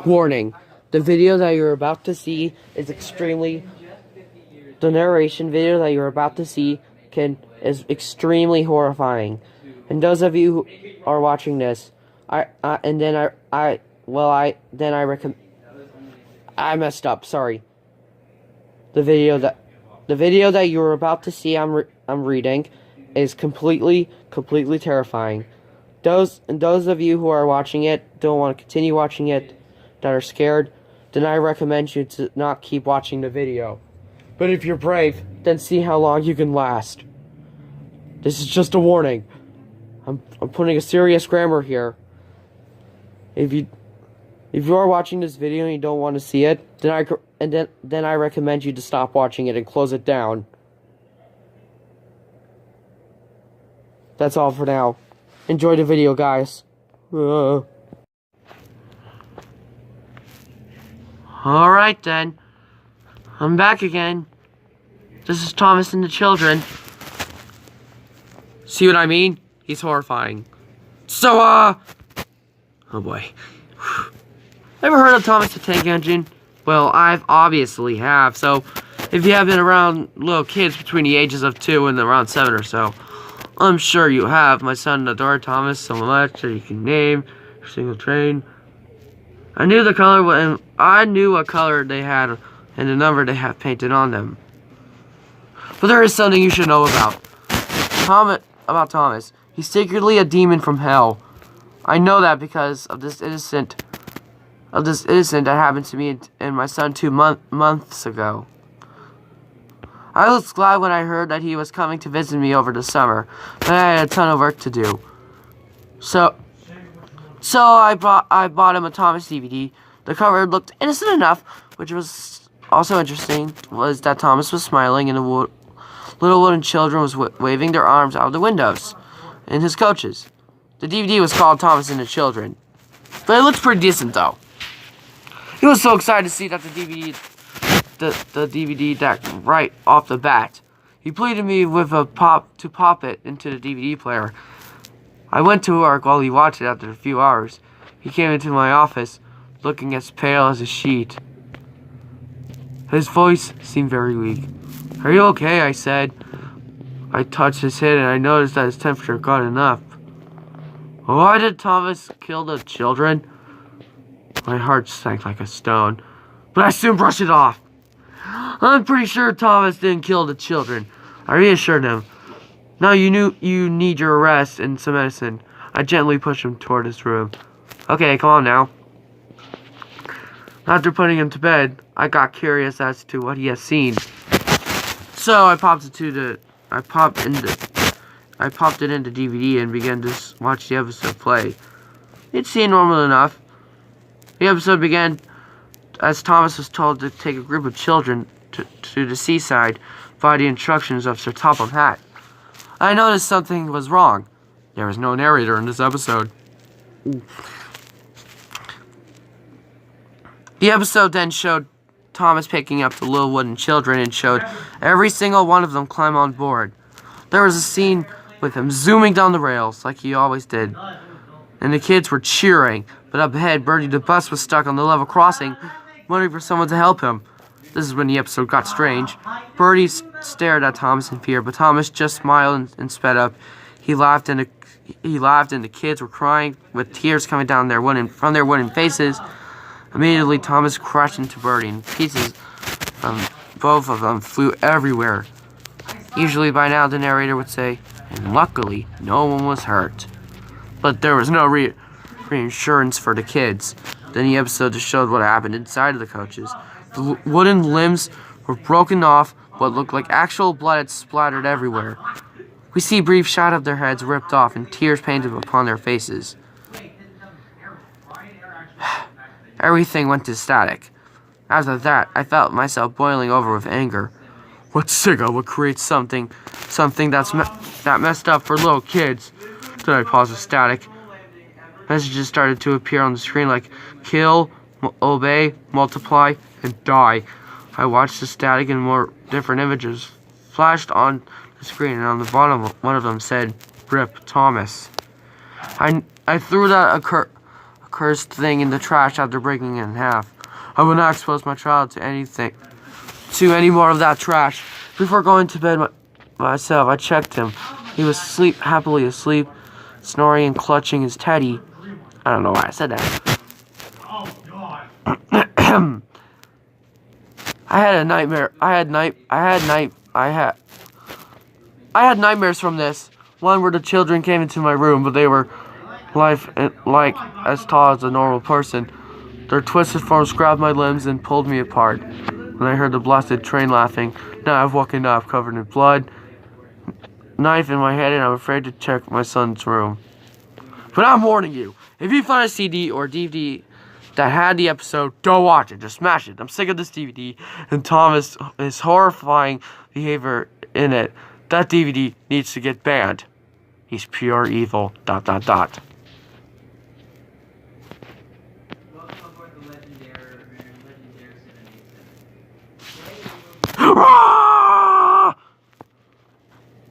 Warning, the video that you're about to see is the narration video that you're about to see is extremely horrifying. And those of you who are watching this, I messed up, sorry. The video that you're about to see I'm reading is completely terrifying. Those of you who are watching it, don't want to continue watching it, that are scared, then I recommend you to not keep watching the video. But if you're brave, then see how long you can last. This is just a warning. I'm putting a serious grammar here. If you are watching this video and you don't want to see it, then I recommend you to stop watching it and close it down. That's all for now. Enjoy the video, guys. Alright then. I'm back again. This is Thomas and the children. See what I mean? He's horrifying. So, oh boy. Ever heard of Thomas the Tank Engine? Well, I've obviously have. So, if you have been around little kids between the ages of 2 and around 7 or so, I'm sure you have. My son adored Thomas so much that you can name a single train. I knew the color, and I knew what color they had and the number they have painted on them. But there is something you should know about Thomas. He's secretly a demon from hell. I know that because of this incident that happened to me and my son 2 months ago. I was glad when I heard that he was coming to visit me over the summer, but I had a ton of work to do. So I bought him a Thomas DVD. The cover looked innocent enough, which was also interesting, was that Thomas was smiling and the little wooden children was waving their arms out of the windows in his coaches. The DVD was called Thomas and the Children. But it looks pretty decent, though. He was so excited to see that the DVD deck right off the bat. He pleaded me with to pop it into the DVD player. I went to work while he watched it. After a few hours, he came into my office, looking as pale as a sheet. His voice seemed very weak. "Are you okay?" I said. I touched his head and I noticed that his temperature got up. "Why did Thomas kill the children?" My heart sank like a stone, but I soon brushed it off. "I'm pretty sure Thomas didn't kill the children," I reassured him. "Now you need your rest and some medicine." I gently pushed him toward his room. "Okay, come on now." After putting him to bed, I got curious as to what he had seen. So I popped it into DVD and began to watch the episode play. It seemed normal enough. The episode began as Thomas was told to take a group of children to the seaside by the instructions of Sir Topham Hatt. I noticed something was wrong. There was no narrator in this episode. The episode then showed Thomas picking up the little wooden children and showed every single one of them climb on board. There was a scene with him zooming down the rails like he always did. And the kids were cheering, but up ahead, Bertie the bus was stuck on the level crossing, waiting for someone to help him. This is when the episode got strange. Bertie stared at Thomas in fear, but Thomas just smiled and sped up. He laughed, and the kids were crying, with tears coming down from their wooden faces. Immediately, Thomas crashed into Bertie, and pieces from both of them flew everywhere. Usually by now, the narrator would say, "And luckily, no one was hurt." But there was no reinsurance for the kids. Then the episode just showed what happened inside of the coaches. The wooden limbs were broken off, what looked like actual blood had splattered everywhere. We see brief shot of their heads ripped off and tears painted upon their faces. Everything went to static. After that, I felt myself boiling over with anger. What sicko would create something that messed up for little kids? Then I paused with static. Messages started to appear on the screen like kill, obey, multiply, and die. I watched the static and more different images flashed on the screen, and on the bottom one of them said, "Rip Thomas." I threw that cursed thing in the trash after breaking it in half. I would not expose my child to any more of that trash. Before going to bed myself, I checked him. He was happily asleep, snoring and clutching his teddy. I don't know why I said that. I had a nightmare. I had nightmares from this. One where the children came into my room, but they were like as tall as a normal person. Their twisted forms grabbed my limbs and pulled me apart. When I heard the blasted train laughing, now I've woken up covered in blood, knife in my head, and I'm afraid to check my son's room. But I'm warning you, if you find a CD or DVD that had the episode, don't watch it, just smash it. I'm sick of this DVD and Thomas' horrifying behavior in it. That DVD needs to get banned. He's pure evil, ...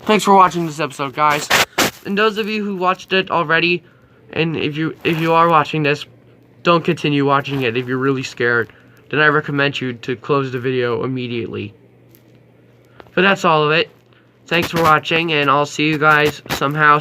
Thanks for watching this episode, guys. And those of you who watched it already, and if you are watching this, don't continue watching it if you're really scared. Then I recommend you to close the video immediately. But that's all of it. Thanks for watching, and I'll see you guys somehow